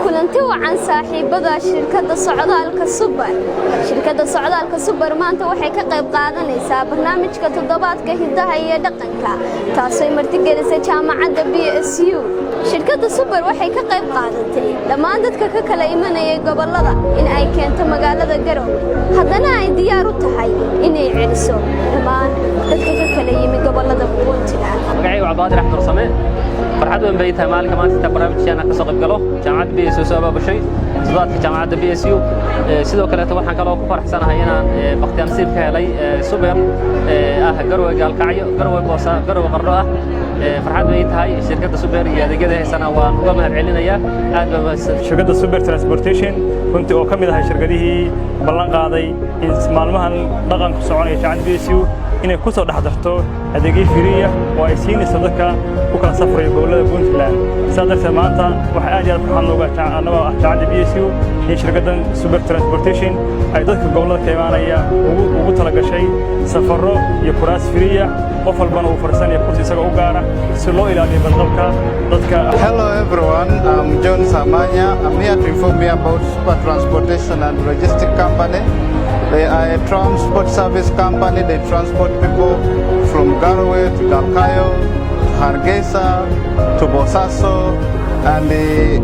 kulanti wacan saaxiibada shirkadda socdaalka Super. Shirkadda socdaalka Super maanta waxay ka qayb qaadanaysaa barnaamijka toddobaadka hidaha iyo dhaqanka taasoo martigelisay jaamacadda BSU. Shirkadda Super waxay ka qayb qaadatay dhammaan dadka ka kala imanaya gobolada in ay keento magaalada Garowe. Haddana ay diyaar u tahay inay celiso dhammaan dadka ka kala yimid gobolada Puntland. magacaygu Cabdi Raxmaan Samee farxad weyn bay tahay maalinka maanta barnaamijkeena ka soo qayb galo jaamacadda BSU soo baabashay toddobaadka jaamacadda BSU sidoo kale waxaan kaloo ku faraxsanahay inaan waqti nasiib ka helay Super Garowe Gaalkacyo Garowe Boosa Garowe Qarno farxad bay tahay shirkadda Super iyo adeegyada heesana waan uga mahadcelinayaa aad baa mahadsan shirkadda Super Transportation runtii oo ka mid ah shirkadihii ballan qaaday in maalmahan dhaqanka soconaya jaamacadda BSU inay ku soo dhaxdarto adeegyo firiya oo ay siinayso dadka ku kala safraya gobolada Puntland sadarta maanta waxa aad iyo aad waxaan looga tacaanaba jaamacadda BSU in shirkaddan Super Transportation ay dadka gobolada ka imaanaya ugu tala gashay safarro iyo kuraas firiya qof walbana uu farsanaya kursi isaga u gaara si loo ilaaliyo badqabka dadka. Hello everyone, I'm John Samanya. I'm here to inform you about Super Transportation and Logistic Company. They are a transport service company. They transport people from Garowe to Galkayo, Hargeisa to Bosaso, and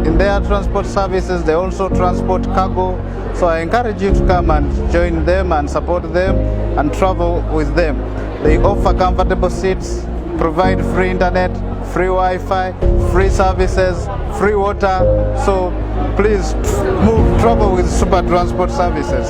in their transport services they also transport cargo. So I encourage you to come and join them and support them and travel with them. They offer comfortable seats, provide free internet, free Wi-Fi, free services, free water. So please travel with Super Transport Services.